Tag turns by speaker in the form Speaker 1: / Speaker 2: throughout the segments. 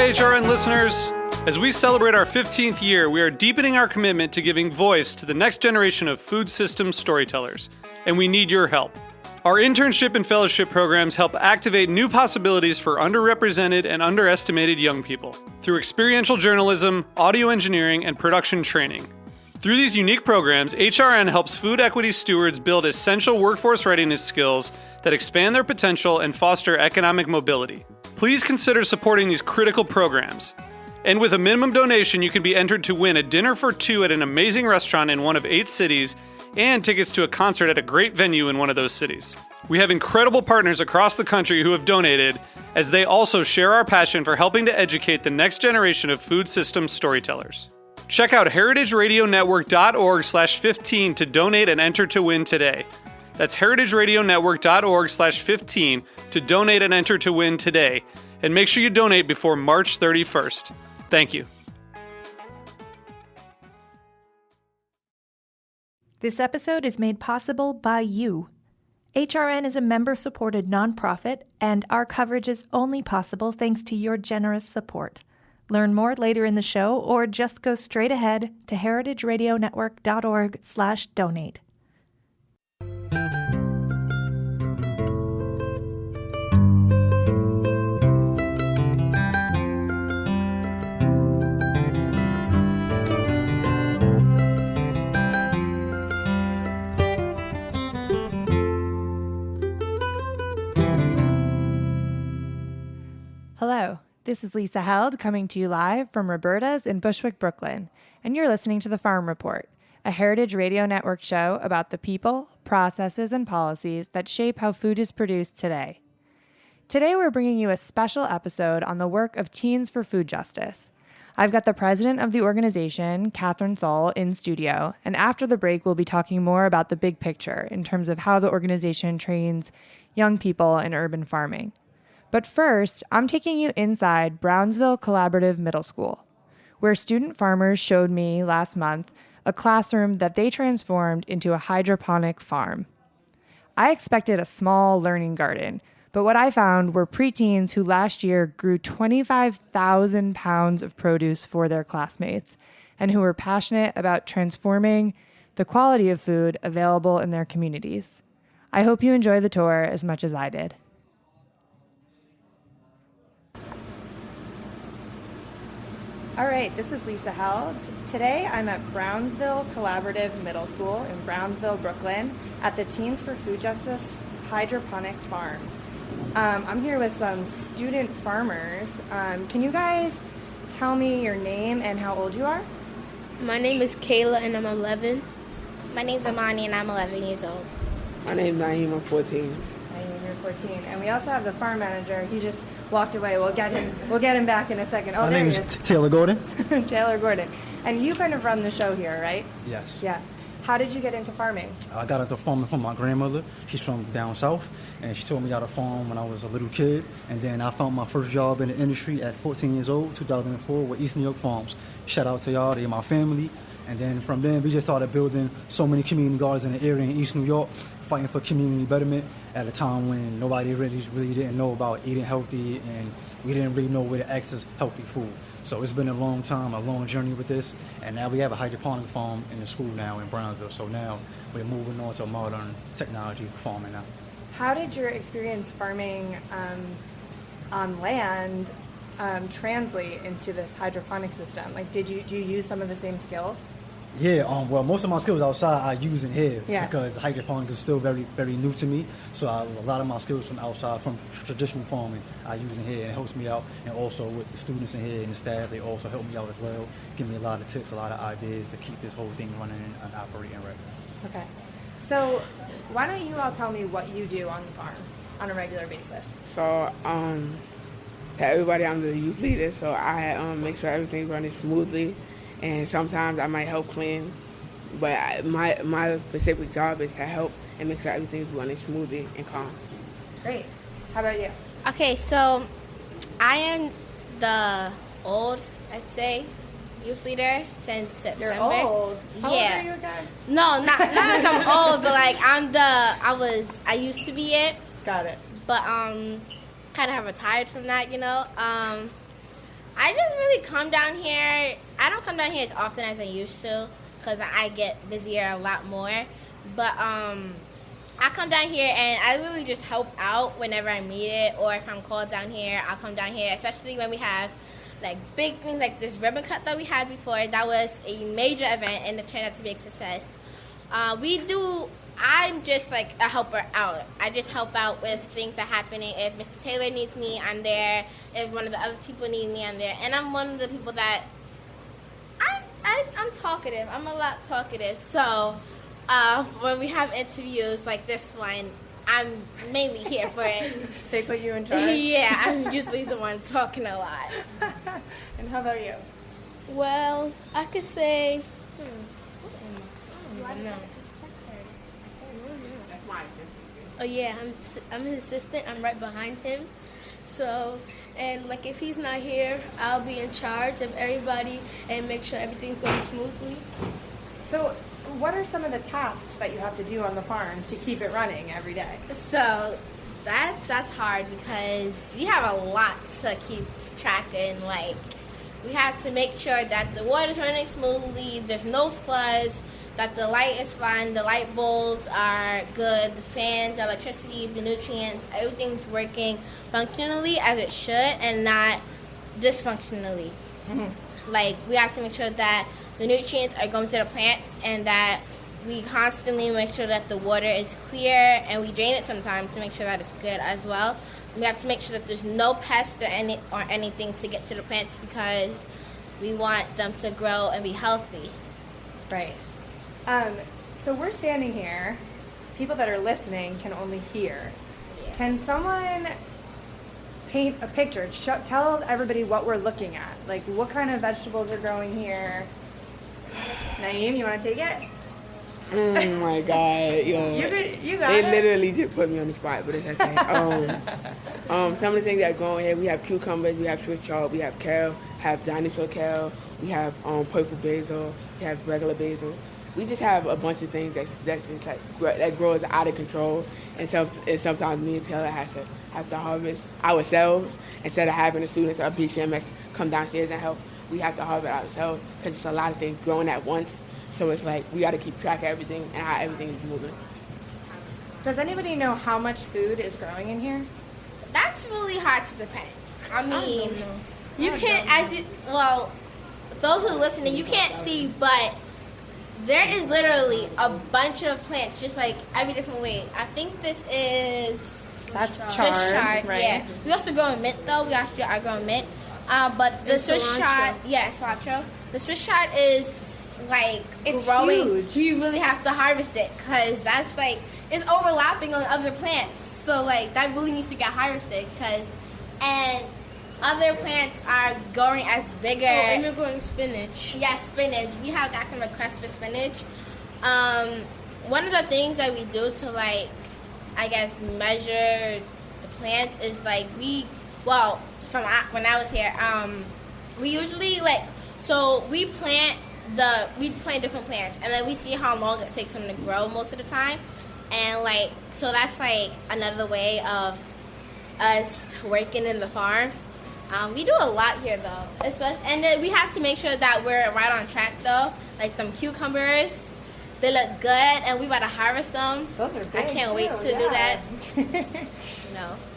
Speaker 1: HRN listeners. As we celebrate our 15th year, we are deepening our commitment to giving voice to the next generation of food systems storytellers, and we need your help. Our internship and fellowship programs help activate new possibilities for underrepresented and underestimated young people through experiential journalism, audio engineering, and production training. Through these unique programs, HRN helps food equity stewards build essential workforce readiness skills that expand their potential and foster economic mobility. Please consider supporting these critical programs. And with a minimum donation, you can be entered to win a dinner for two at an amazing restaurant in one of 8 cities and tickets to a concert at a great venue in one of those cities. We have incredible partners across the country who have donated, as they also share our passion for helping to educate the next generation of food systems storytellers. Check out heritageradionetwork.org/15 to donate and enter to win today. That's heritageradionetwork.org/15 to donate and enter to win today. And make sure you donate before March 31st. Thank you.
Speaker 2: This episode is made possible by you. HRN is a member-supported nonprofit, and our coverage is only possible thanks to your generous support. Learn more later in the show, or just go straight ahead to heritageradionetwork.org/donate. Hello, this is Lisa Held coming to you live from Roberta's in Bushwick, Brooklyn, and you're listening to The Farm Report, a Heritage Radio Network show about the people, processes, and policies that shape how food is produced today. Today we're bringing you a special episode on the work of Teens for Food Justice. I've got the president of the organization, Katherine Soll, in studio, and after the break we'll be talking more about the big picture in terms of how the organization trains young people in urban farming. But first, I'm taking you inside Brownsville Collaborative Middle School, where student farmers showed me last month a classroom that they transformed into a hydroponic farm. I expected a small learning garden, but what I found were preteens who last year grew 25,000 pounds of produce for their classmates and who were passionate about transforming the quality of food available in their communities. I hope you enjoy the tour as much as I did. All right, this is Lisa Held. Today I'm at Brownsville Collaborative Middle School in Brownsville, Brooklyn, at the Teens for Food Justice hydroponic farm. I'm here with some student farmers. Can you guys tell me your name and how old you are?
Speaker 3: My name is Kayla and I'm 11.
Speaker 4: My name's Amani and I'm 11 years old.
Speaker 5: My name's Naeem, I'm 14.
Speaker 2: Naeem, you're 14. And we also have the farm manager. He just walked away. We'll get him back in a second. Oh,
Speaker 6: My name is Taylor Gordon.
Speaker 2: Taylor Gordon. And you kind of run the show here, right?
Speaker 6: Yes.
Speaker 2: Yeah. How did you get into farming?
Speaker 6: I got into farming from my grandmother. She's from down south, and she taught me how to farm when I was a little kid. And then I found my first job in the industry at 14 years old, 2004, with East New York Farms. Shout out to y'all, they're my family. And then from then, we just started building so many community gardens in the area in East New York, fighting for community betterment at a time when nobody really didn't know about eating healthy, and we didn't really know where to access healthy food. So it's been a long time, a long journey with this, and now we have a hydroponic farm in the school now in Brownsville. So now we're moving on to modern technology farming now.
Speaker 2: How did your experience farming on land translate into this hydroponic system? Like, do you use some of the same skills?
Speaker 6: Yeah, well, most of my skills outside I use in here because hydroponics is still very, very new to me. So a lot of my skills from outside, from traditional farming, I use in here, and it helps me out. And also with the students in here and the staff, they also help me out as well, give me a lot of tips, a lot of ideas to keep this whole thing running and operating right.
Speaker 2: Okay. So why don't you all tell me what you do on the farm on a regular basis?
Speaker 5: So, to everybody, I'm the youth leader, so I make sure everything's running smoothly. And sometimes I might help clean, but my specific job is to help and make sure everything's running smoothly and calm.
Speaker 2: Great. How about you?
Speaker 4: Okay, so I am the old, I'd say, youth leader since September.
Speaker 2: You're old? How old are you again?
Speaker 4: No, not like I'm old, but like I used to be it.
Speaker 2: Got it.
Speaker 4: But kind of have retired from that, you know. I just really come down here. I don't come down here as often as I used to because I get busier a lot more. But I come down here and I literally just help out whenever I need it, or if I'm called down here, I'll come down here, especially when we have like big things like this ribbon cut that we had before. That was a major event and it turned out to be a success. I'm just like a helper out. I just help out with things that are happening. If Mr. Taylor needs me, I'm there. If one of the other people need me, I'm there. And I'm one of the people that I'm talkative. I'm a lot talkative. So when we have interviews like this one, I'm mainly here for it.
Speaker 2: They put you in charge?
Speaker 4: Yeah, I'm usually the one talking a lot.
Speaker 2: And how about you?
Speaker 3: Well, I could say, oh yeah, I'm his assistant. I'm right behind him. So, and like if he's not here, I'll be in charge of everybody and make sure everything's going smoothly.
Speaker 2: So what are some of the tasks that you have to do on the farm to keep it running every day?
Speaker 4: So that's hard because we have a lot to keep track in. Like we have to make sure that the water's running smoothly, there's no floods, that the light is fine, the light bulbs are good, the fans, the electricity, the nutrients, everything's working functionally as it should and not dysfunctionally. Mm-hmm. Like we have to make sure that the nutrients are going to the plants and that we constantly make sure that the water is clear and we drain it sometimes to make sure that it's good as well. We have to make sure that there's no pests or anything to get to the plants because we want them to grow and be healthy.
Speaker 2: Right. So we're standing here. People that are listening can only hear.
Speaker 4: Yeah.
Speaker 2: Can someone paint a picture? Tell everybody what we're looking at. Like what kind of vegetables are growing here? Naeem, you want to take it?
Speaker 5: Oh my God, yo!
Speaker 2: You got
Speaker 5: They
Speaker 2: it.
Speaker 5: literally just put me on the spot, but it's okay. Some of the things that are growing here, we have cucumbers, we have Swiss chard, we have kale, have dinosaur kale, we have purple basil, we have regular basil. We just have a bunch of things that's just like that grows out of control, and sometimes me and Taylor have to harvest ourselves instead of having the students of BCMS come downstairs and help. We have to harvest ourselves because it's a lot of things growing at once. So it's like we got to keep track of everything and how everything is moving.
Speaker 2: Does anybody know how much food is growing in here?
Speaker 4: That's really hard to depend. I mean, you can't, those who are listening, you can't see, but there is literally a bunch of plants, just like every different way. I think this is
Speaker 2: That's
Speaker 4: Swiss
Speaker 2: chard,
Speaker 4: chard,
Speaker 2: right?
Speaker 4: yeah. We also grow mint though. We also are growing mint. But the Swiss chard, cilantro. The Swiss chard is like
Speaker 2: It's
Speaker 4: growing.
Speaker 2: huge.
Speaker 4: You really have to harvest it because that's like it's overlapping on other plants. So like that really needs to get harvested and other plants are growing as bigger.
Speaker 3: Oh, and we're growing spinach.
Speaker 4: Yes, spinach. We have got some requests for spinach. One of the things that we do to like, I guess, measure the plants is like when I was here, we usually we plant different plants and then we see how long it takes them to grow most of the time, and so that's like another way of us working in the farm. We do a lot here though, and then we have to make sure that we're right on track though. Like them cucumbers, they look good, and we about to harvest them.
Speaker 2: Those are big
Speaker 4: I can't wait to do that.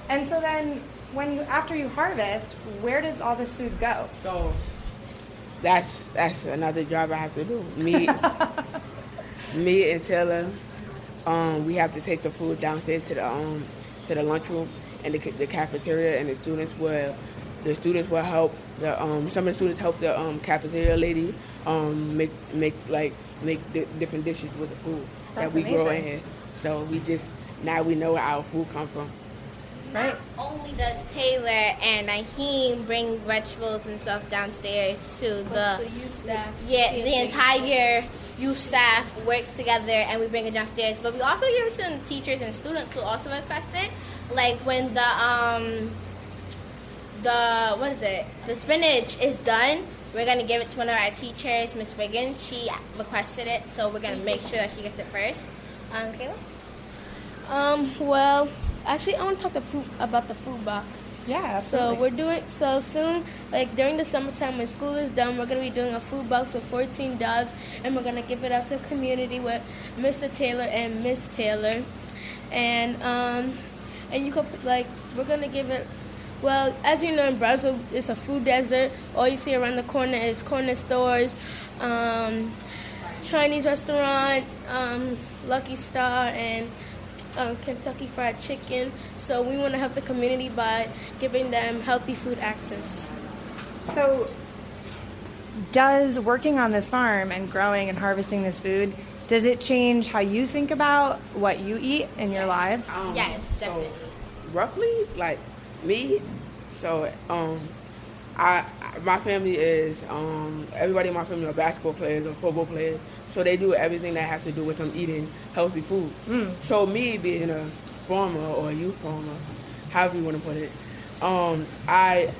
Speaker 2: And so then, after you harvest, where does all this food go?
Speaker 5: So that's another job I have to do. Me and Taylor, we have to take the food downstairs to the lunchroom and the cafeteria, and the students will help. Some of the students help the cafeteria lady make different dishes with the food that we grow in here. So now we know where our food comes from.
Speaker 2: Right.
Speaker 4: Not only does Taylor and Naheem bring vegetables and stuff downstairs to the
Speaker 3: youth staff.
Speaker 4: Yeah, the entire youth staff works together and we bring it downstairs. But we also give some teachers and students who also request it. Like when the spinach is done, we're gonna give it to one of our teachers, Miss Wiggins. She requested it, so we're gonna make sure that she gets it first. Kayla?
Speaker 3: Well, actually, I want to talk about the food box.
Speaker 2: Yeah,
Speaker 3: So
Speaker 2: absolutely.
Speaker 3: we're doing so soon, like during the summertime when school is done, we're gonna be doing a food box with 14 doves, and we're gonna give it out to the community with Mr. Taylor and Miss Taylor, and you could like we're gonna give it. Well, as you know, in Brownsville, it's a food desert. All you see around the corner is corner stores, Chinese restaurant, Lucky Star, and Kentucky Fried Chicken. So we want to help the community by giving them healthy food access.
Speaker 2: So, does working on this farm and growing and harvesting this food, does it change how you think about what you eat in your lives?
Speaker 4: Yes, definitely.
Speaker 5: So, roughly, like me, so my family is everybody in my family are basketball players or football players, so they do everything that has to do with them eating healthy food. So me being a farmer or a youth farmer, however you want to put it, I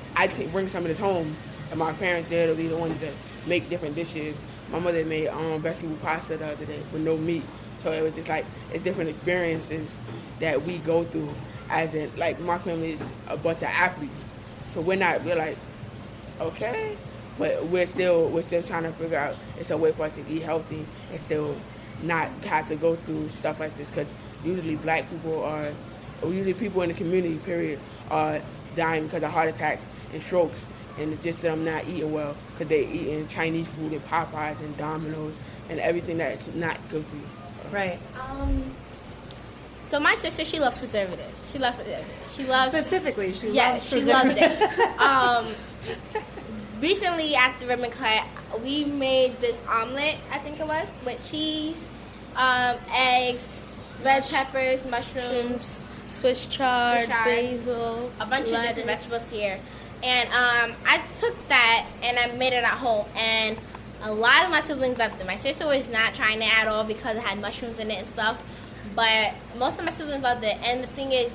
Speaker 5: bring some of this home, and my parents there will be the ones that make different dishes. My mother made vegetable pasta the other day with no meat, so it was just like it's different experiences that we go through. As in, like my family is a bunch of athletes, so we're like, okay, but we're still trying to figure out it's a way for us to eat healthy and still not have to go through stuff like this, because usually usually people in the community period are dying because of heart attacks and strokes, and it's just them not eating well because they're eating Chinese food and Popeyes and Domino's and everything that's not good for you.
Speaker 2: Right.
Speaker 4: So my sister, she loves preservatives. She loves
Speaker 2: Specifically, she
Speaker 4: yes,
Speaker 2: loves
Speaker 4: she loves it. Recently at the ribbon cut, we made this omelet, I think it was, with cheese, eggs, red peppers, mushrooms,
Speaker 3: Swiss chard, basil,
Speaker 4: a bunch of different
Speaker 3: lettuce.
Speaker 4: vegetables here. And I took that and I made it at home. And a lot of my siblings loved it. My sister was not trying it at all because it had mushrooms in it and stuff. But most of my siblings loved it. And the thing is,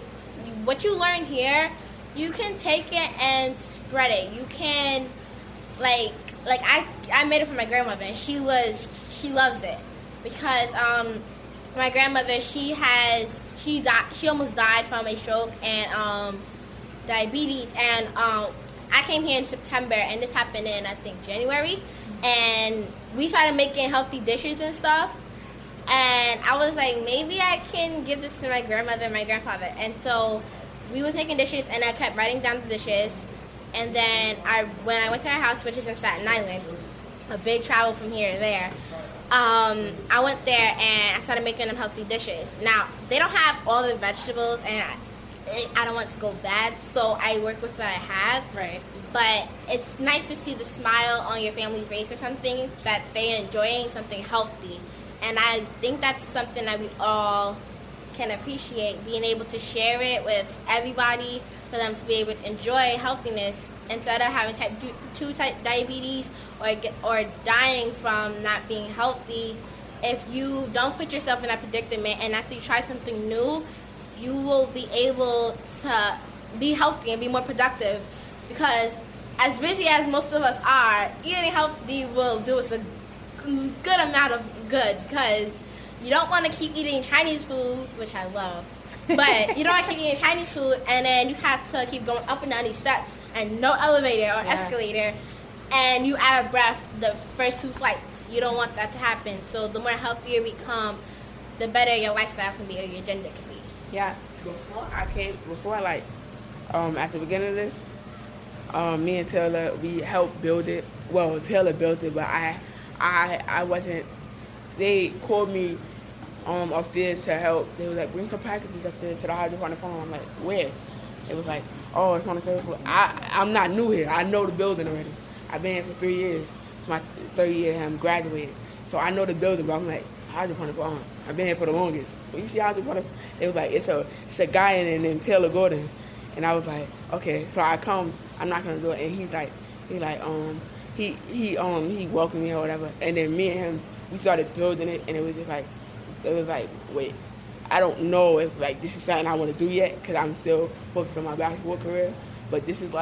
Speaker 4: what you learn here, you can take it and spread it. You can, like I made it for my grandmother, and she loves it because my grandmother, she almost died from a stroke and diabetes, and I came here in September, and this happened in I think January, and we started making healthy dishes and stuff. And I was like, maybe I can give this to my grandmother and my grandfather. And so we was making dishes, and I kept writing down the dishes. And then when I went to our house, which is in Staten Island, a big travel from here to there, I went there and I started making them healthy dishes. Now, they don't have all the vegetables, and I don't want it to go bad, so I work with what I have.
Speaker 2: Right.
Speaker 4: But it's nice to see the smile on your family's face or something, that they're enjoying something healthy. And I think that's something that we all can appreciate, being able to share it with everybody for them to be able to enjoy healthiness instead of having type 2 diabetes or dying from not being healthy. If you don't put yourself in that predicament and actually try something new, you will be able to be healthy and be more productive, because as busy as most of us are, eating healthy will do us a good amount of good, because you don't want to keep eating Chinese food, which I love, but you don't want to keep eating Chinese food and then you have to keep going up and down these steps and no elevator or escalator, and you out of breath the first 2 flights. You don't want that to happen. So the more healthier we become, the better your lifestyle can be or your agenda can be.
Speaker 2: Yeah.
Speaker 5: At the beginning of this, me and Taylor, we helped build it. Well, Taylor built it, but I wasn't. They called me upstairs to help. They were like, bring some packages upstairs to the hydroponic farm. I'm like, where? It was like, oh, it's on the third floor. I'm not new here. I know the building already. I've been here for 3 years. It's my third year. I'm graduated, so I know the building. But I'm like, hydroponic farm. I've been here for the longest. When you see hydroponic, they was like, it's a guy in it named Taylor Gordon, and I was like, okay. So I come. I'm not gonna do it, and he welcomed me or whatever, and then me and him, we started building it, and it was like, wait, I don't know if like this is something I want to do yet, because I'm still focused on my basketball career, but this is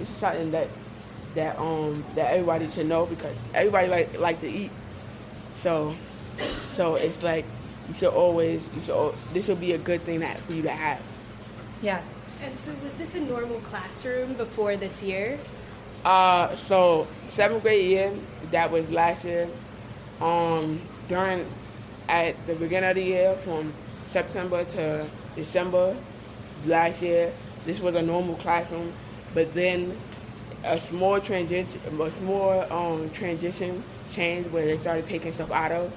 Speaker 5: something that everybody should know, because everybody like to eat, so it's like this will be a good thing for you to have.
Speaker 2: Yeah.
Speaker 7: And so was this a normal classroom before this year?
Speaker 5: So 7th grade year, that was last year. At the beginning of the year, from September to December last year, this was a normal classroom. But then a small transition changed where they started taking stuff out of,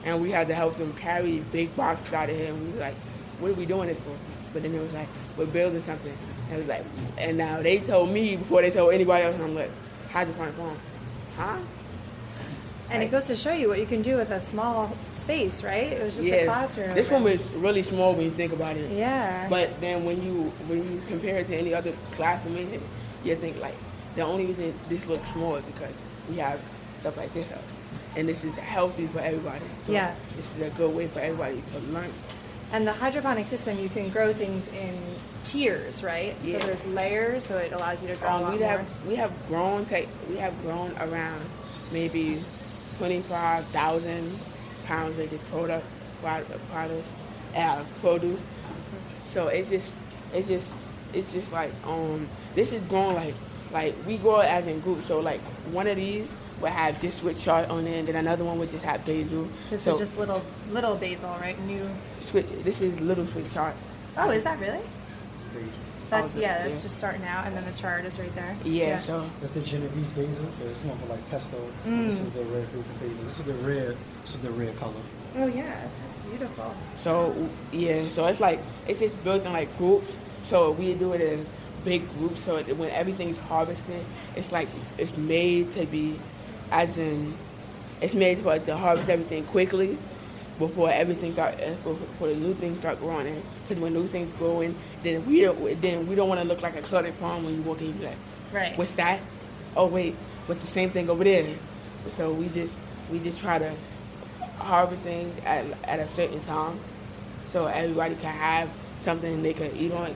Speaker 5: and we had to help them carry big boxes out of here. And we were like, "What are we doing this for?" But then it was like, "We're building something." And it was like, and now they told me before they told anybody else, and I'm like, "Hydroponic farm, huh?"
Speaker 2: And it goes to show you what you can do with a small space, right? It was just a classroom.
Speaker 5: This room is really small when you think about it.
Speaker 2: Yeah.
Speaker 5: But then when you compare it to any other classroom, you think like the only reason this looks small is because we have stuff like this up, and this is healthy for everybody. So
Speaker 2: Yeah.
Speaker 5: this is a good way for everybody to learn.
Speaker 2: And the hydroponic system, you can grow things in tiers, right?
Speaker 5: Yeah.
Speaker 2: So there's layers, so it allows you to grow a lot more.
Speaker 5: We have grown around maybe 25,000 pounds of the produce. So it's just like this is growing like we grow it as in groups. So like one of these would have just with chard on it, and then another one would just have basil.
Speaker 2: This
Speaker 5: so
Speaker 2: is just little basil, right? New.
Speaker 5: This is little sweet chard.
Speaker 2: Oh, is that really? That's
Speaker 5: yeah.
Speaker 2: just starting out, and then the chard is right there.
Speaker 5: Yeah. So
Speaker 6: That's the Genovese basil. So it's one for like pesto. This is the red group of basil. This is the red color.
Speaker 2: Oh yeah, that's beautiful.
Speaker 5: So it's like it's just built in like groups. So we do it in big groups. So when everything's harvested, it's like it's made to be, it's made for to harvest everything quickly before before the new things start growing in. Because when new things grow in, then we don't want to look like a cluttered farm when you walk in. You be like,
Speaker 2: Right.
Speaker 5: what's that? Oh wait, what's the same thing over there? So we just try to harvest things at a certain time, so everybody can have something they can eat on.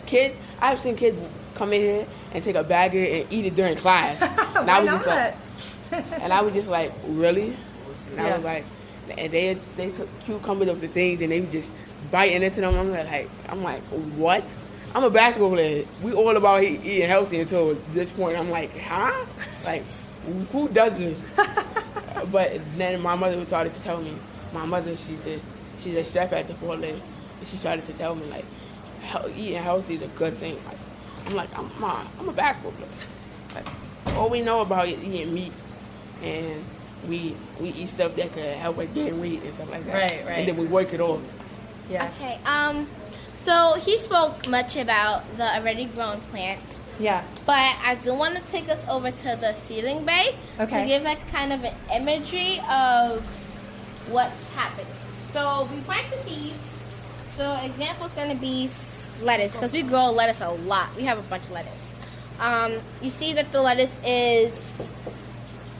Speaker 5: I've seen kids come in here and take a bagger and eat it during class. And
Speaker 2: Why not?
Speaker 5: I was just like, really? And
Speaker 2: Yeah.
Speaker 5: I was like, and they took cucumbers of the things and they were just biting into them. I'm like, what? I'm a basketball player. We all about eating healthy until this point. I'm like, huh? Like, who does this? But then my mother started to tell me. My mother, she's a chef at the Fort Lane. And she started to tell me like, eating healthy is a good thing. Like, I'm a basketball player. Like, all we know about is eating meat, and we eat stuff that can help us gain weight and stuff like that.
Speaker 2: Right.
Speaker 5: And then we work it off.
Speaker 2: Yeah.
Speaker 4: Okay. So he spoke much about the already grown plants,
Speaker 2: Yeah.
Speaker 4: but I do want to take us over to the seedling bay
Speaker 2: Okay.
Speaker 4: to give like kind of an imagery of what's happening. So we plant the seeds. So example is going to be lettuce, because we grow lettuce a lot. We have a bunch of lettuce. You see that the lettuce is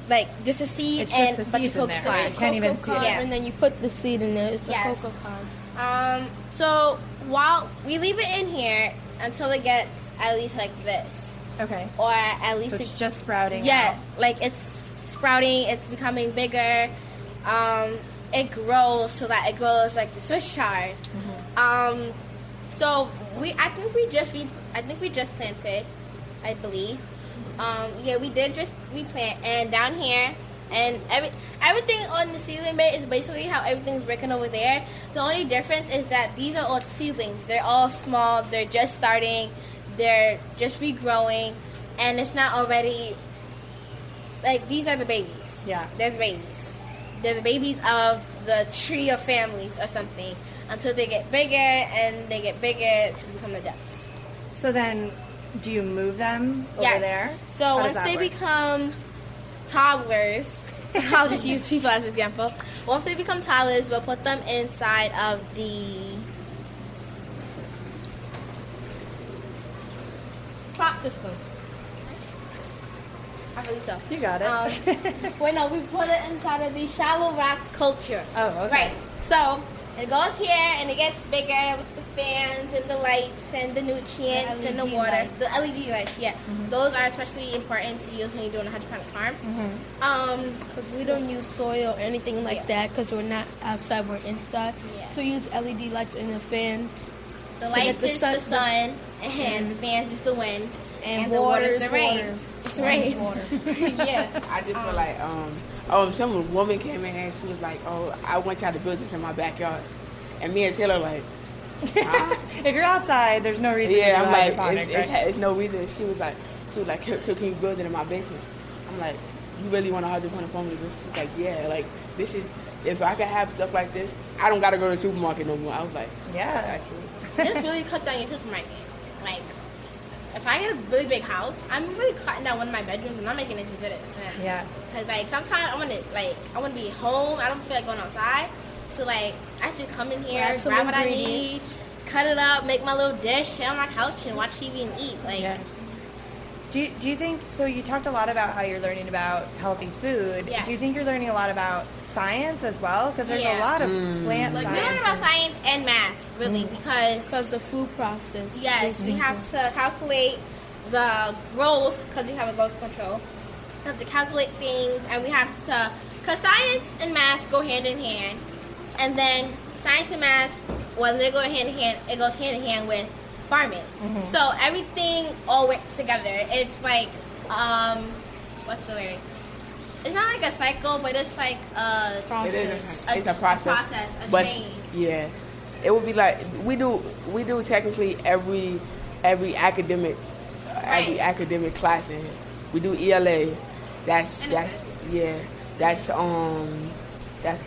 Speaker 4: like just a seed
Speaker 2: It's just
Speaker 4: and
Speaker 2: the
Speaker 4: a bunch of
Speaker 2: seeds in
Speaker 4: cocoa
Speaker 2: there,
Speaker 4: pod.
Speaker 2: right? You can't even see it.
Speaker 4: Yeah.
Speaker 3: And then you put the seed in there. It's the
Speaker 4: Yes.
Speaker 3: cocoa pod.
Speaker 4: So while we leave it in here until it gets at least like this,
Speaker 2: Okay.
Speaker 4: or at least
Speaker 2: So it's just sprouting.
Speaker 4: yeah,
Speaker 2: out.
Speaker 4: like it's sprouting, it's becoming bigger. It grows so that it grows like the Swiss chard. So I think we just planted, I believe. Yeah, we did just replant, and down here, and everything on the seedling bed is basically how everything's working over there. The only difference is that these are all seedlings. They're all small. They're just starting. They're just regrowing, and it's not already like these are the babies.
Speaker 2: Yeah.
Speaker 4: They're the babies. They're the babies of the tree of families or something until they get bigger, and they get bigger to become adults.
Speaker 2: So then, do you move them over there?
Speaker 4: So
Speaker 2: How does
Speaker 4: once
Speaker 2: that
Speaker 4: they
Speaker 2: work?
Speaker 4: become toddlers, I'll just use people as an example. Once they become toddlers, we'll put them inside of the crop system. I believe so.
Speaker 2: You got it.
Speaker 4: Wait, no, we put it inside of the shallow rock culture.
Speaker 2: Oh, okay.
Speaker 4: Right. So it goes here and it gets bigger with the fans and the lights and the nutrients and the
Speaker 3: LED
Speaker 4: water.
Speaker 3: lights.
Speaker 4: The LED lights, yeah. Those are especially important to use when you're doing a hydroponic farm.
Speaker 3: Because we don't use soil or anything like that because we're not outside, we're inside.
Speaker 4: Yeah.
Speaker 3: So we use LED lights and a fan
Speaker 4: The lights is the sun, and the fans is the wind, and the water is the rain. It's the rain. Yeah.
Speaker 5: I just feel like some woman came in and she was like, "Oh, I want y'all to build this in my backyard," and me and Taylor like, huh?
Speaker 2: If you're outside, there's no reason.
Speaker 5: Yeah,
Speaker 2: to
Speaker 5: I'm like,
Speaker 2: hydroponic, right?
Speaker 5: it's no reason. She was like, can you build it in my basement? I'm like, you really want a hydroponic for me? She's like, yeah, like this is. If I could have stuff like this, I don't gotta go to the supermarket no more. I was like,
Speaker 2: Yeah.
Speaker 5: actually.
Speaker 4: This really cuts down your supermarket. Like, if I get a really big house, I'm really cutting down one of my bedrooms. I'm not making this into this.
Speaker 2: Yeah.
Speaker 4: Cause like sometimes I want to be home. I don't feel like going outside. So like I just come in here, grab what I need, cut it up, make my little dish, sit on my couch, and watch TV and eat. Like.
Speaker 2: Yeah. Do you think, so you talked a lot about how you're learning about healthy food.
Speaker 4: Yes.
Speaker 2: Do you think you're learning a lot about science as well? Because there's a
Speaker 4: Yeah.
Speaker 2: lot of plant
Speaker 4: Like,
Speaker 2: science.
Speaker 4: we learn about science and math, really, because
Speaker 3: the food process.
Speaker 4: yes, we have to calculate the growth, because we have a growth control. We have to calculate things, and we have to, because science and math go hand in hand, and then science and math, when they go hand in hand, it goes hand in hand with farming. So everything all works together. It's like, what's the word? It's not like a cycle, but it's like a
Speaker 5: process. It's a process.
Speaker 4: A chain.
Speaker 5: Yeah, it would be like we do technically every academic class in here. We do ELA. That's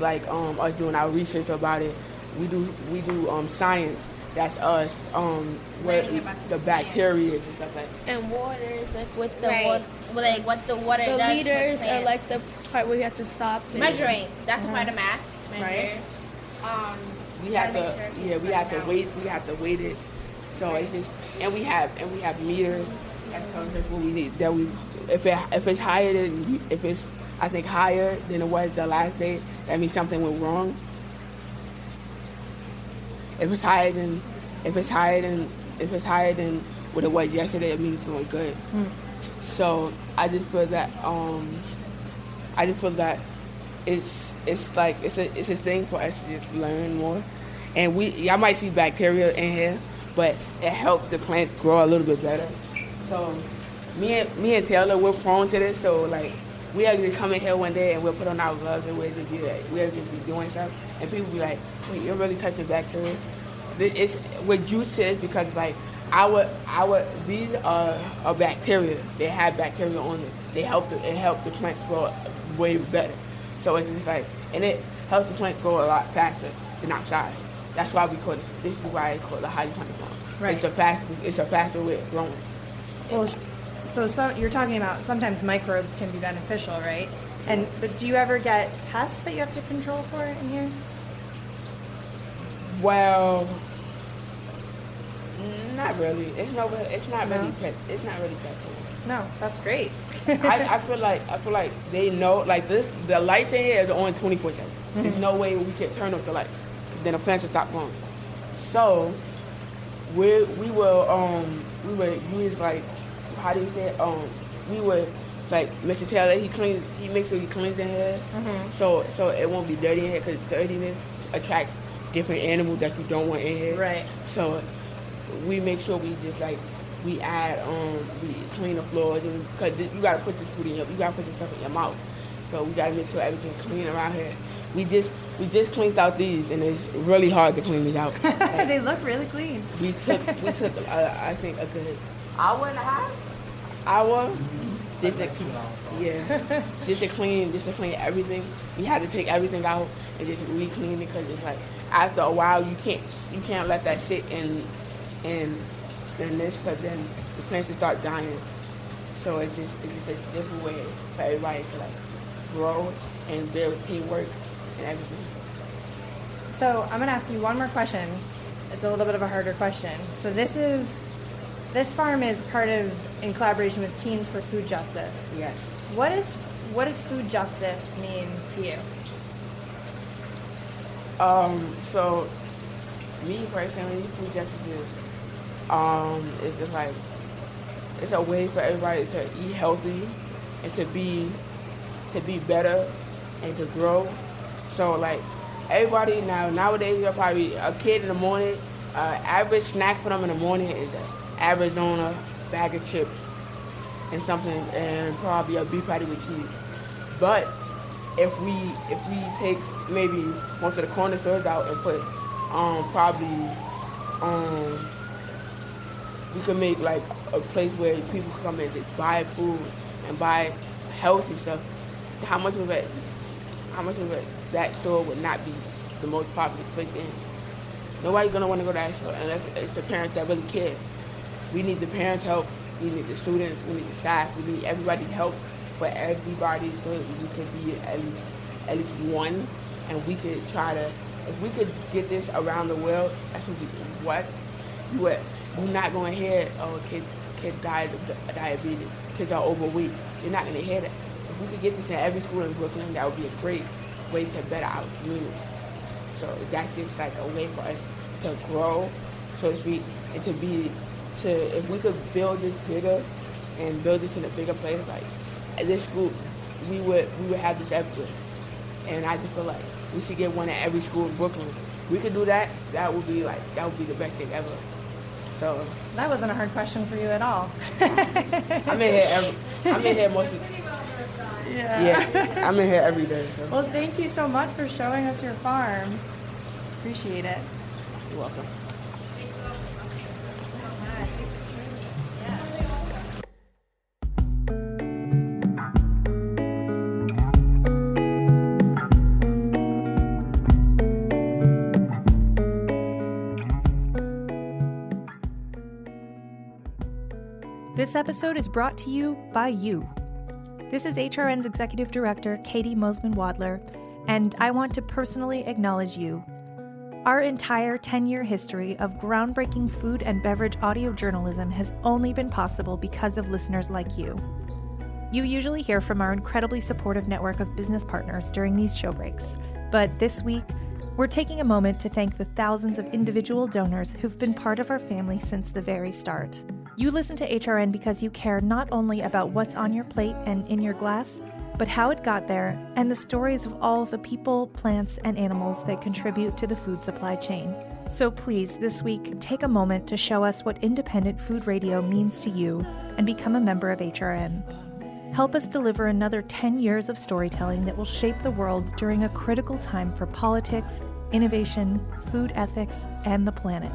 Speaker 5: like us doing our research about it. We do science. That's us. What the bacteria and stuff like that.
Speaker 3: And water, like with the
Speaker 4: Right.
Speaker 3: water.
Speaker 4: Well, like what the water
Speaker 3: The
Speaker 4: does. for
Speaker 3: liters are
Speaker 4: plants.
Speaker 3: like the part where you have to stop. and-
Speaker 4: Measuring. That's a part of math. Measure.
Speaker 5: We have
Speaker 4: gotta
Speaker 5: to,
Speaker 4: make sure
Speaker 5: yeah, we have to
Speaker 4: down.
Speaker 5: weight. We have to weight it. So it's just, and we have meters. That tells us what we need. That we, if it's higher than, if it's, I think higher than it was the last day, that means something went wrong. If it's higher than what it was yesterday, it means it's going good. So I just feel that it's like it's a thing for us to just learn more, and y'all might see bacteria in here, but it helps the plants grow a little bit better. So me and Taylor, we're prone to this. So like we actually come in here one day and we'll put on our gloves and we'll just be doing stuff, and people be like, "Wait, you're really touching bacteria?" We're used to it because like these are bacteria. They have bacteria on them. It help the plant grow way better. So it's just like, and it helps the plant grow a lot faster than outside. That's why we call this is why it's called the hydroponic farm.
Speaker 2: Right.
Speaker 5: It's a faster way of growing.
Speaker 2: Well, so you're talking about sometimes microbes can be beneficial, right? But do you ever get pests that you have to control for in here?
Speaker 5: Well, not really. It's not really pet.
Speaker 2: No, that's great.
Speaker 5: I feel like they know, like this, the lights in here is on 24/7. There's no way we can turn off the lights. Then the plants will stop growing. So we would use like, how do you say it? We would like Mr. Taylor, he makes sure he cleans in here. So it won't be dirty in here, because dirtiness attracts different animals that you don't want in here.
Speaker 2: Right.
Speaker 5: So we make sure we just like we add we clean the floors, and because you gotta put this food in you gotta put this stuff in your mouth. So we gotta make sure everything's clean around here. We just cleaned out these, and it's really hard to clean these out. Like,
Speaker 2: They look really clean.
Speaker 5: we took I think a good hour and a half. Just to clean everything. We had to take everything out and just re-clean it, because it's like after a while you can't let that sit in this, because then the plants will start dying. So it's just a different way for everybody to like grow and build teamwork and everything.
Speaker 2: So I'm gonna ask you one more question. It's a little bit of a harder question. So this farm is part of in collaboration with Teens for Food Justice.
Speaker 5: Yes.
Speaker 2: What does food justice mean to you?
Speaker 5: So me personally, food justice is just like, it's a way for everybody to eat healthy and to be better and to grow. So like everybody nowadays, you're probably a kid in the morning, Average snack for them in the morning is an Arizona bag of chips and something, and probably a beef patty with cheese. But if we take maybe one of the corner stores out and put we could make like a place where people can come in to buy food and buy healthy stuff. How much of it that store would not be the most popular place in? Nobody's gonna want to go to that store unless it's the parents that really care. We need the parents' help. We need the students. We need the staff. We need everybody's help for everybody so that we could be at least one, and we could try to. If we could get this around the world, that's what you're not going to hear, oh, kids died of diabetes, kids are overweight. You're not going to hear that. If we could get this in every school in Brooklyn, that would be a great way to better our community. So that's just like a way for us to grow, so to speak, and if we could build this bigger and build this in a bigger place, like at this school, we would have this everywhere. And I just feel like we should get one at every school in Brooklyn. We could do that. That would be the best thing ever. So
Speaker 2: That wasn't a hard question for you at all.
Speaker 5: I'm in here most of. Yeah, I'm in here every day. So.
Speaker 2: Well, thank you so much for showing us your farm. Appreciate it.
Speaker 5: You're welcome.
Speaker 2: This episode is brought to you by you. This is HRN's Executive Director, Katie Mosman-Wadler, and I want to personally acknowledge you. Our entire 10-year history of groundbreaking food and beverage audio journalism has only been possible because of listeners like you. You usually hear from our incredibly supportive network of business partners during these show breaks, but this week, we're taking a moment to thank the thousands of individual donors who've been part of our family since the very start. You listen to HRN because you care not only about what's on your plate and in your glass, but how it got there and the stories of all the people, plants, and animals that contribute to the food supply chain. So please, this week, take a moment to show us what independent food radio means to you and become a member of HRN. Help us deliver another 10 years of storytelling that will shape the world during a critical time for politics, innovation, food ethics, and the planet.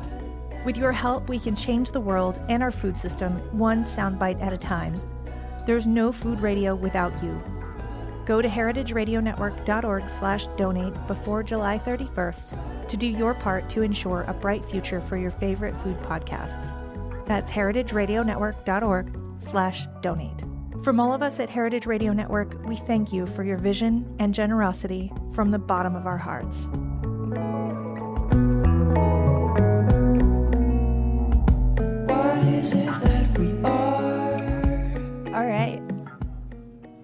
Speaker 2: With your help, we can change the world and our food system one soundbite at a time. There's no food radio without you. Go to heritageradionetwork.org/donate before July 31st to do your part to ensure a bright future for your favorite food podcasts. That's heritageradionetwork.org/donate. From all of us at Heritage Radio Network, we thank you for your vision and generosity from the bottom of our hearts.
Speaker 8: Is it that we are?
Speaker 2: All right.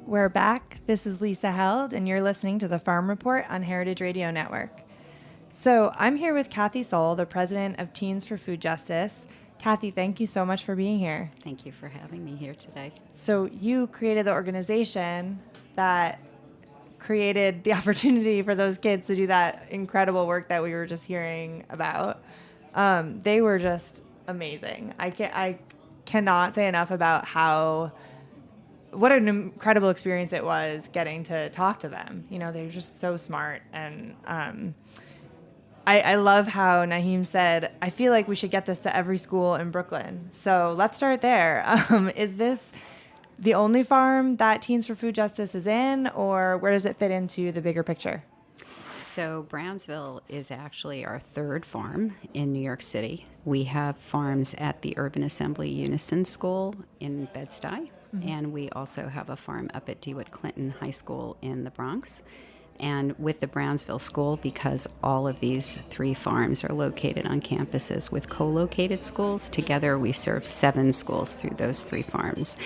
Speaker 2: We're back. This is Lisa Held, and you're listening to the Farm Report on Heritage Radio Network. So I'm here with Kathy Soll, the president of Teens for Food Justice. Kathy, thank you so much for being here.
Speaker 9: Thank you for having me here today.
Speaker 2: So you created the organization that created the opportunity for those kids to do that incredible work that we were just hearing about. They were just amazing. I cannot say enough about what an incredible experience it was getting to talk to them. You know, they're just so smart. And I love how Naheem said, I feel like we should get this to every school in Brooklyn. So let's start there. Is this the only farm that Teens for Food Justice is in, or where does it fit into the bigger picture?
Speaker 9: So Brownsville is actually our third farm in New York City. We have farms at the Urban Assembly Unison School in Bed-Stuy, and we also have a farm up at DeWitt Clinton High School in the Bronx. And with the Brownsville School, because all of these three farms are located on campuses with co-located schools, together we serve 7 schools through those 3 farms.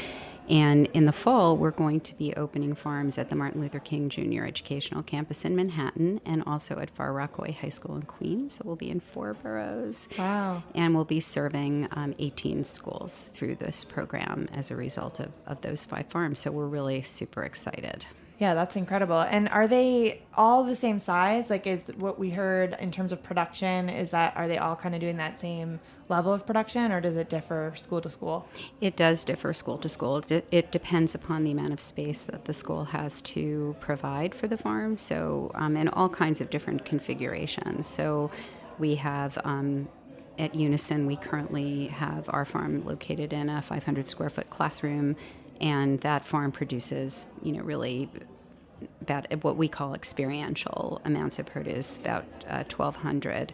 Speaker 9: And in the fall, we're going to be opening farms at the Martin Luther King Jr. Educational Campus in Manhattan and also at Far Rockaway High School in Queens. So we'll be in 4 boroughs.
Speaker 2: Wow.
Speaker 9: And we'll be serving 18 schools through this program as a result of those 5 farms. So we're really super excited.
Speaker 2: Yeah, that's incredible. And are they all the same size? Like, is what we heard in terms of production, are they all kind of doing that same level of production, or does it differ school to school?
Speaker 9: It does differ school to school. It depends upon the amount of space that the school has to provide for the farm. So, and all kinds of different configurations. So we have, at Unison, we currently have our farm located in a 500 square foot classroom, and that farm produces, really about what we call experiential amounts of produce, about 1,200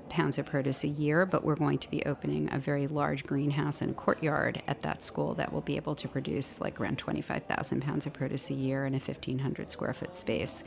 Speaker 9: pounds of produce a year. But we're going to be opening a very large greenhouse and a courtyard at that school that will be able to produce like around 25,000 pounds of produce a year in a 1,500 square foot space.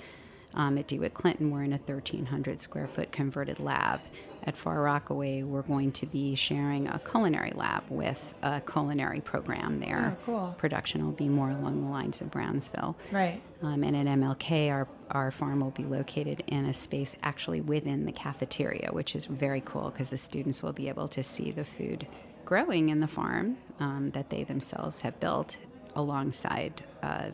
Speaker 9: At DeWitt Clinton, we're in a 1,300 square foot converted lab. At Far Rockaway, we're going to be sharing a culinary lab with a culinary program there.
Speaker 2: Oh, cool.
Speaker 9: Production will be more along the lines of Brownsville.
Speaker 2: Right.
Speaker 9: And at MLK, our farm will be located in a space actually within the cafeteria, which is very cool because the students will be able to see the food growing in the farm that they themselves have built alongside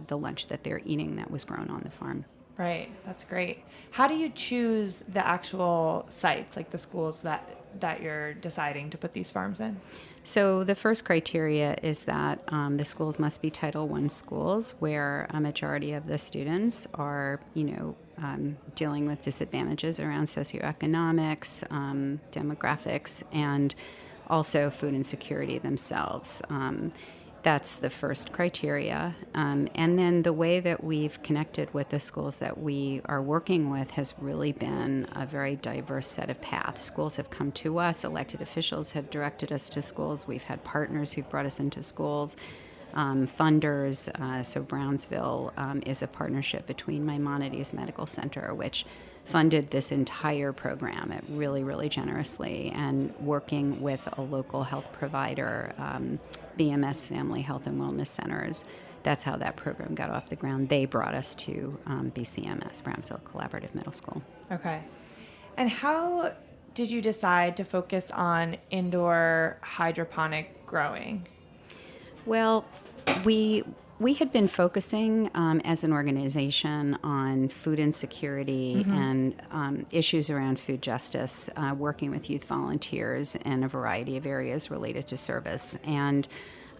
Speaker 9: the lunch that they're eating that was grown on the farm.
Speaker 2: Right. That's great. How do you choose the actual sites, like the schools that you're deciding to put these farms in?
Speaker 9: So the first criteria is that the schools must be Title I schools where a majority of the students are, dealing with disadvantages around socioeconomics, demographics, and also food insecurity themselves. That's the first criteria. And then the way that we've connected with the schools that we are working with has really been a very diverse set of paths. Schools have come to us, elected officials have directed us to schools, we've had partners who've brought us into schools, funders. So Brownsville is a partnership between Maimonides Medical Center, which funded this entire program really, really generously, and working with a local health provider, BMS Family Health and Wellness Centers. That's how that program got off the ground. They brought us to BCMS, Brownsville Collaborative Middle School.
Speaker 2: Okay. And how did you decide to focus on indoor hydroponic growing?
Speaker 9: Well, we had been focusing as an organization on food insecurity and issues around food justice, working with youth volunteers in a variety of areas related to service. And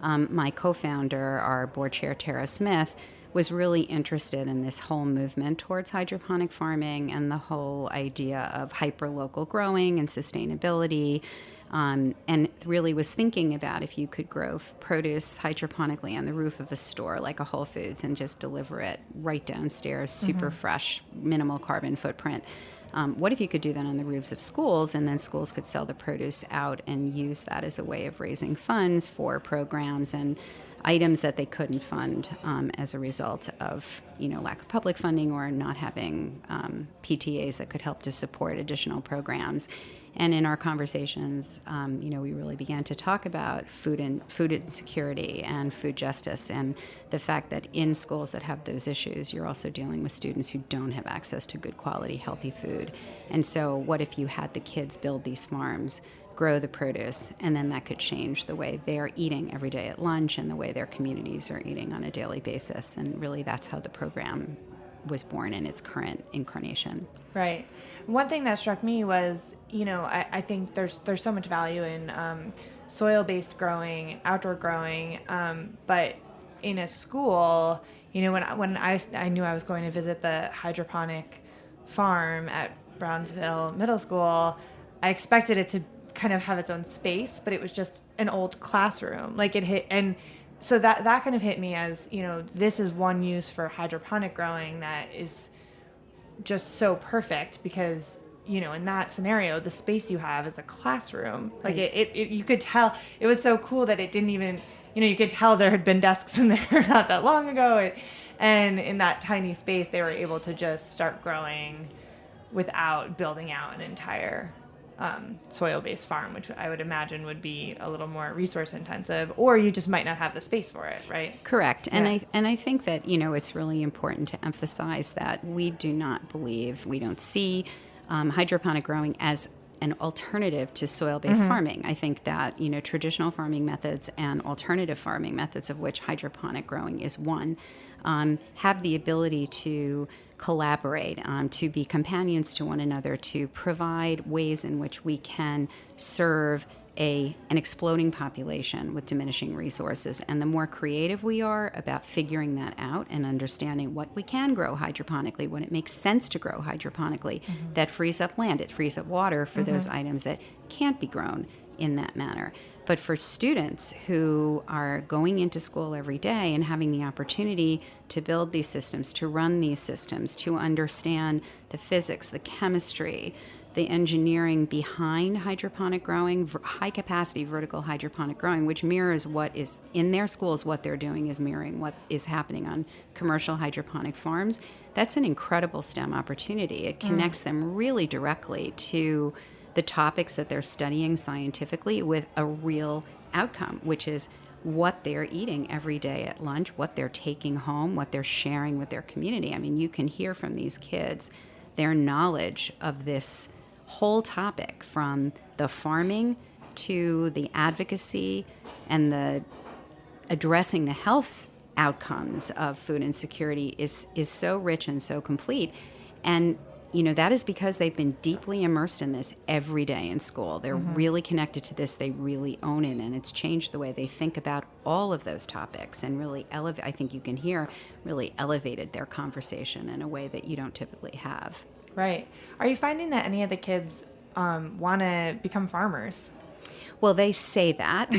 Speaker 9: my co-founder, our board chair, Tara Smith, was really interested in this whole movement towards hydroponic farming and the whole idea of hyper-local growing and sustainability. And really was thinking about if you could grow produce hydroponically on the roof of a store like a Whole Foods and just deliver it right downstairs, super fresh, minimal carbon footprint. What if you could do that on the roofs of schools, and then schools could sell the produce out and use that as a way of raising funds for programs and items that they couldn't fund as a result of lack of public funding or not having PTAs that could help to support additional programs. And in our conversations, we really began to talk about food insecurity and food justice, and the fact that in schools that have those issues, you're also dealing with students who don't have access to good quality, healthy food. And so what if you had the kids build these farms, grow the produce, and then that could change the way they're eating every day at lunch and the way their communities are eating on a daily basis. And really that's how the program was born in its current incarnation.
Speaker 2: Right. One thing that struck me was, I think there's so much value in soil-based growing, outdoor growing, but in a school, when I knew I was going to visit the hydroponic farm at Brownsville Middle School, I expected it to kind of have its own space, but it was just an old classroom. So that kind of hit me as, this is one use for hydroponic growing that is just so perfect because, in that scenario, the space you have is a classroom. Like you could tell, it was so cool that it didn't even, you could tell there had been desks in there not that long ago. And in that tiny space, they were able to just start growing without building out an entire soil-based farm, which I would imagine would be a little more resource intensive, or you just might not have the space for it, right?
Speaker 9: Correct.
Speaker 2: Yeah.
Speaker 9: And I think that, it's really important to emphasize that we don't see hydroponic growing as an alternative to soil-based farming. I think that, traditional farming methods and alternative farming methods, of which hydroponic growing is one, have the ability to collaborate, to be companions to one another, to provide ways in which we can serve an exploding population with diminishing resources. And the more creative we are about figuring that out and understanding what we can grow hydroponically, when it makes sense to grow hydroponically, that frees up land, it frees up water for those items that can't be grown in that manner. But for students who are going into school every day and having the opportunity to build these systems, to run these systems, to understand the physics, the chemistry, the engineering behind hydroponic growing, high-capacity vertical hydroponic growing, which mirrors what is in their schools, what they're doing is mirroring what is happening on commercial hydroponic farms. That's an incredible STEM opportunity. It connects them really directly to the topics that they're studying scientifically with a real outcome, which is what they're eating every day at lunch, what they're taking home, what they're sharing with their community. I mean, you can hear from these kids their knowledge of this whole topic, from the farming to the advocacy and the addressing the health outcomes of food insecurity is so rich and so complete. And that is because they've been deeply immersed in this every day in school. They're really connected to this. They really own it, and it's changed the way they think about all of those topics and really I think you can hear, really elevated their conversation in a way that you don't typically have.
Speaker 2: Right. Are you finding that any of the kids want to become farmers?
Speaker 9: Well, they say that,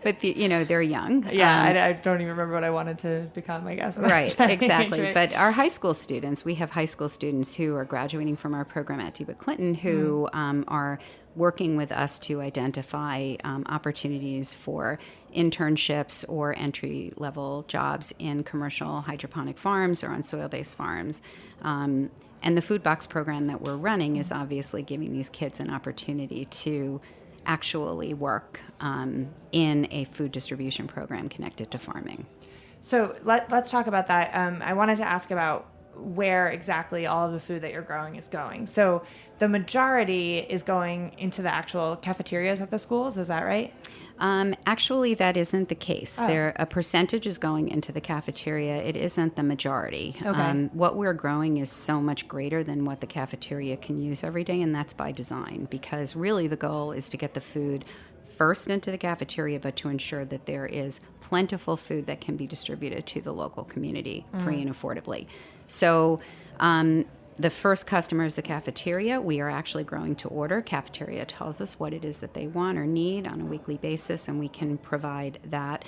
Speaker 9: but they're young.
Speaker 2: Yeah, I don't even remember what I wanted to become, I guess.
Speaker 9: Right, exactly. Right? But our high school students, we have high school students who are graduating from our program at DeWitt Clinton who are working with us to identify opportunities for internships or entry-level jobs in commercial hydroponic farms or on soil-based farms. And the food box program that we're running is obviously giving these kids an opportunity to actually work in a food distribution program connected to farming.
Speaker 2: So let's talk about that. I wanted to ask about where exactly all of the food that you're growing is going. So the majority is going into the actual cafeterias at the schools, is that right?
Speaker 9: Actually, that isn't the case.
Speaker 2: Oh.
Speaker 9: A percentage is going into the cafeteria. It isn't the majority.
Speaker 2: Okay.
Speaker 9: What we're growing is so much greater than what the cafeteria can use every day, and that's by design, because really the goal is to get the food first into the cafeteria, but to ensure that there is plentiful food that can be distributed to the local community free and affordably. So the first customer is the cafeteria. We are actually growing to order. Cafeteria tells us what it is that they want or need on a weekly basis, and we can provide that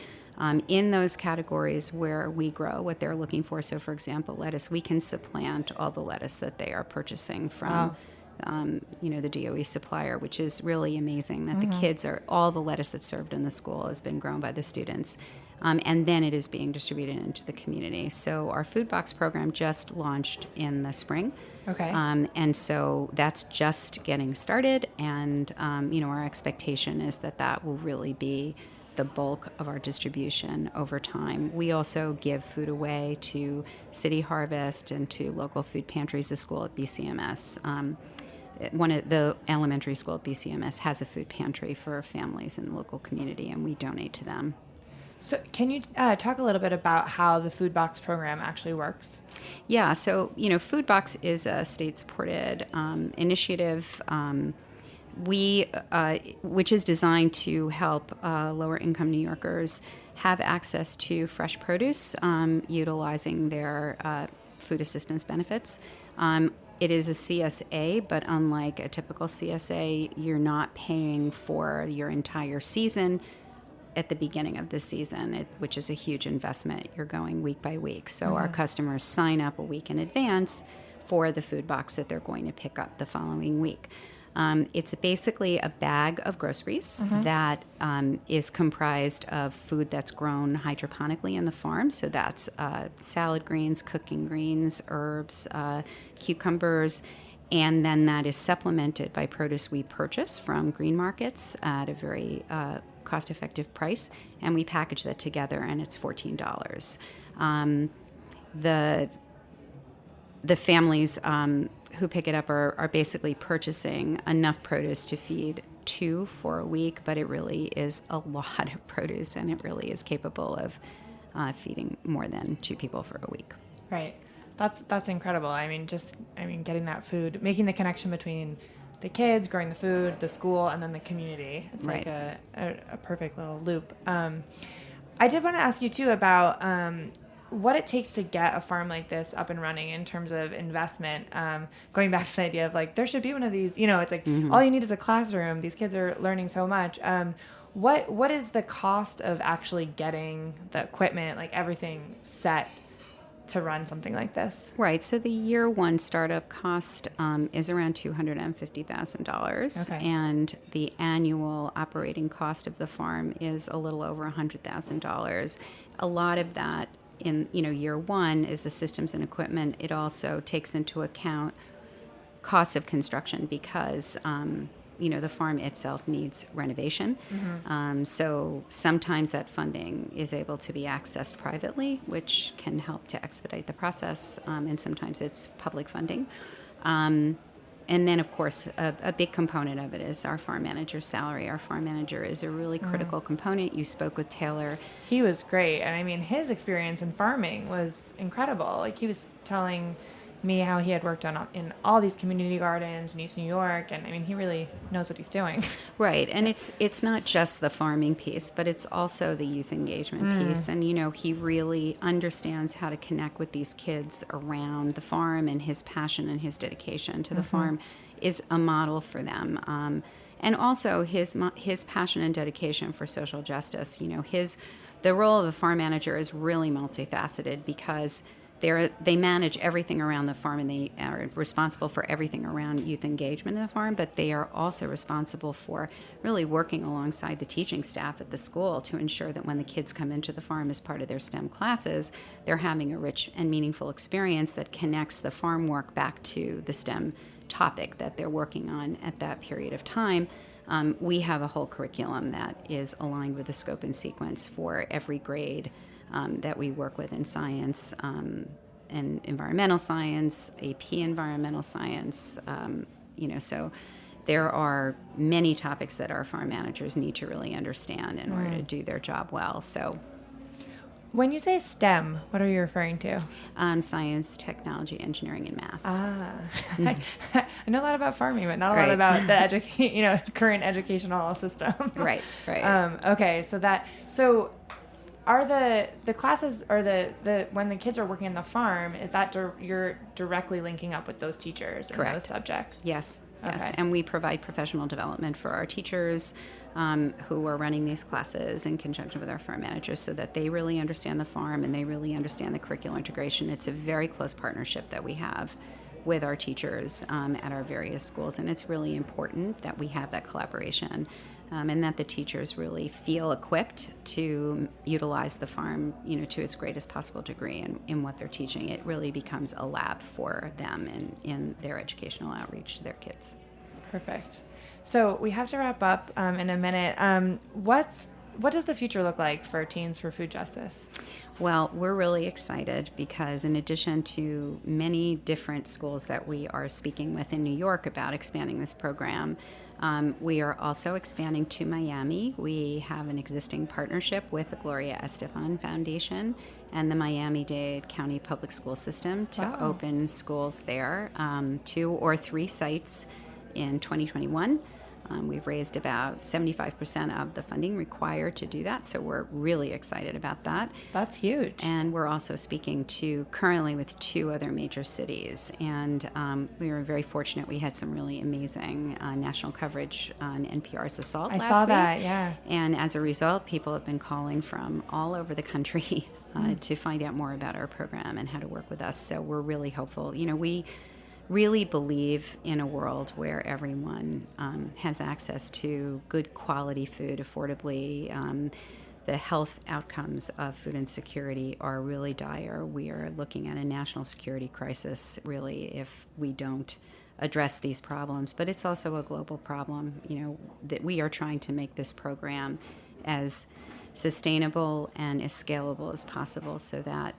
Speaker 9: in those categories where we grow what they're looking for. So, for example, lettuce, we can supplant all the lettuce that they are purchasing from the DOE supplier, which is really amazing that the kids all the lettuce that's served in the school has been grown by the students. And then it is being distributed into the community. So our food box program just launched in the spring.
Speaker 2: Okay.
Speaker 9: And so that's just getting started. And, our expectation is that will really be the bulk of our distribution over time. We also give food away to City Harvest and to local food pantries. The school at BCMS, one of the elementary school at BCMS has a food pantry for families in the local community, and we donate to them.
Speaker 2: So can you talk a little bit about how the food box program actually works?
Speaker 9: Yeah, so, Food Box is a state-supported initiative which is designed to help lower-income New Yorkers have access to fresh produce utilizing their food assistance benefits. It is a CSA, but unlike a typical CSA, you're not paying for your entire season at the beginning of the season, which is a huge investment. You're going week by week. So our customers sign up a week in advance for the food box that they're going to pick up the following week. It's basically a bag of groceries that is comprised of food that's grown hydroponically in the farm. So that's salad greens, cooking greens, herbs, cucumbers, and then that is supplemented by produce we purchase from green markets at a very cost-effective price, and we package that together, and it's $14. The families who pick it up are basically purchasing enough produce to feed 2 for a week, but it really is a lot of produce, and it really is capable of feeding more than 2 people for a week.
Speaker 2: Right. That's incredible. Getting that food, making the connection between the kids, growing the food, the school, and then the community. It's
Speaker 9: Right.
Speaker 2: like a perfect little loop. I did want to ask you too about what it takes to get a farm like this up and running in terms of investment. Going back to the idea of like, there should be one of these, it's like all you need is a classroom. These kids are learning so much. What is the cost of actually getting the equipment, like everything set to run something like this?
Speaker 9: Right. So the year one startup cost is around $250,000,
Speaker 2: Okay.
Speaker 9: and the annual operating cost of the farm is a little over $100,000. A lot of that in year one is the systems and equipment. It also takes into account costs of construction because the farm itself needs renovation. So sometimes that funding is able to be accessed privately, which can help to expedite the process, and sometimes it's public funding. And then, of course, a big component of it is our farm manager's salary. Our farm manager is a really critical component. You spoke with Taylor.
Speaker 2: He was great. And his experience in farming was incredible. Like, he was telling me how he had worked in all these community gardens in East New York, and he really knows what he's doing.
Speaker 9: Right, and it's not just the farming piece, but it's also the youth engagement piece. And he really understands how to connect with these kids around the farm, and his passion and his dedication to the farm is a model for them. And also his passion and dedication for social justice. The role of the farm manager is really multifaceted because they manage everything around the farm, and they are responsible for everything around youth engagement in the farm, but they are also responsible for really working alongside the teaching staff at the school to ensure that when the kids come into the farm as part of their STEM classes, they're having a rich and meaningful experience that connects the farm work back to the STEM topic that they're working on at that period of time. We have a whole curriculum that is aligned with the scope and sequence for every grade that we work with in science and environmental science, AP environmental science. So there are many topics that our farm managers need to really understand in order to do their job well. So,
Speaker 2: when you say STEM, what are you referring to?
Speaker 9: Science, technology, engineering, and math.
Speaker 2: I know a lot about farming, but not a lot about the current educational system.
Speaker 9: Right.
Speaker 2: Okay, so are the classes, or the when the kids are working on the farm, is that you're directly linking up with those teachers and those subjects?
Speaker 9: Yes.
Speaker 2: Okay.
Speaker 9: And we provide professional development for our teachers who are running these classes in conjunction with our farm managers so that they really understand the farm and they really understand the curricular integration. It's a very close partnership that we have with our teachers at our various schools, and it's really important that we have that collaboration and that the teachers really feel equipped to utilize the farm, to its greatest possible degree in what they're teaching. It really becomes a lab for them in their educational outreach to their kids.
Speaker 2: Perfect. So we have to wrap up in a minute. What does the future look like for Teens for Food Justice?
Speaker 9: Well, we're really excited because in addition to many different schools that we are speaking with in New York about expanding this program, we are also expanding to Miami. We have an existing partnership with the Gloria Estefan Foundation and the Miami-Dade County Public School System to open schools there, 2 or 3 sites in 2021. We've raised about 75% of the funding required to do that, so we're really excited about that.
Speaker 2: That's huge.
Speaker 9: And we're also speaking currently with 2 other major cities, and we were very fortunate. We had some really amazing national coverage on NPR's Assault last week.
Speaker 2: I saw that, yeah.
Speaker 9: And as a result, people have been calling from all over the country to find out more about our program and how to work with us, so we're really hopeful. We really believe in a world where everyone has access to good quality food affordably. The health outcomes of food insecurity are really dire. We are looking at a national security crisis, really, if we don't address these problems. But it's also a global problem, that we are trying to make this program as sustainable and as scalable as possible so that,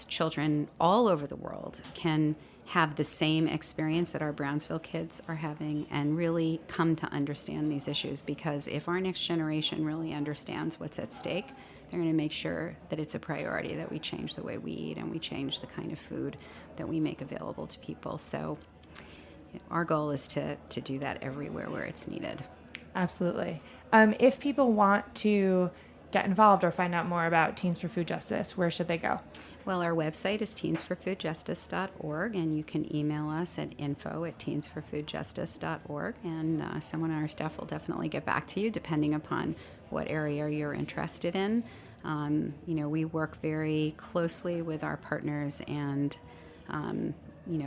Speaker 9: children all over the world can have the same experience that our Brownsville kids are having and really come to understand these issues. Because if our next generation really understands what's at stake, they're going to make sure that it's a priority, that we change the way we eat and we change the kind of food that we make available to people. So our goal is to do that everywhere where it's needed.
Speaker 2: Absolutely. If people want to get involved or find out more about Teens for Food Justice, where should they go?
Speaker 9: Well, our website is teensforfoodjustice.org, and you can email us at info@teensforfoodjustice.org, and someone on our staff will definitely get back to you depending upon what area you're interested in. We work very closely with our partners, and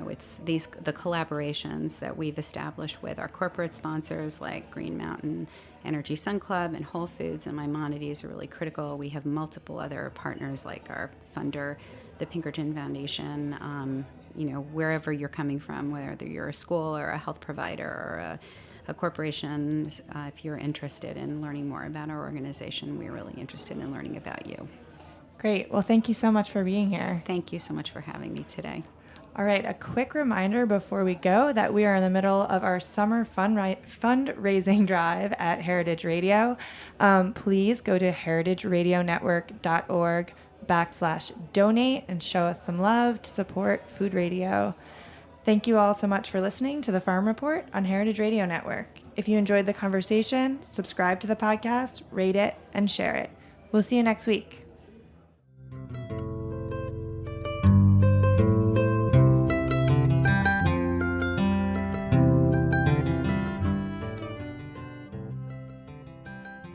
Speaker 9: it's the collaborations that we've established with our corporate sponsors like Green Mountain Energy Sun Club and Whole Foods and Maimonides are really critical. We have multiple other partners like our funder, the Pinkerton Foundation. Wherever you're coming from, whether you're a school or a health provider or a corporation, if you're interested in learning more about our organization, we're really interested in learning about you.
Speaker 2: Great. Well, thank you so much for being here.
Speaker 9: Thank you so much for having me today.
Speaker 2: All right, a quick reminder before we go that we are in the middle of our summer fundraising drive at Heritage Radio. Please go to heritageradionetwork.org/donate and show us some love to support food radio. Thank you all so much for listening to the Farm Report on Heritage Radio Network. If you enjoyed the conversation, subscribe to the podcast, rate it, and share it. We'll see you next week.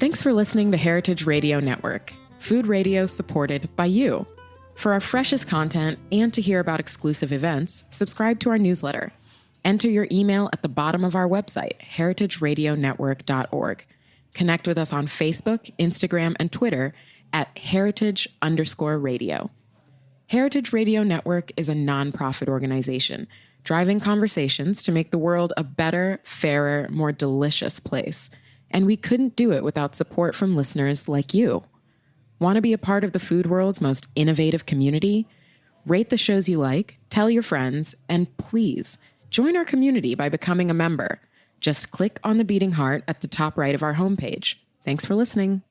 Speaker 10: Thanks for listening to Heritage Radio Network, food radio supported by you. For our freshest content and to hear about exclusive events, subscribe to our newsletter. Enter your email at the bottom of our website, heritageradionetwork.org. Connect with us on Facebook, Instagram, and Twitter at heritage_radio. Heritage Radio Network is a nonprofit organization driving conversations to make the world a better, fairer, more delicious place. And we couldn't do it without support from listeners like you. Want to be a part of the food world's most innovative community? Rate the shows you like, tell your friends, and please join our community by becoming a member. Just click on the beating heart at the top right of our homepage. Thanks for listening.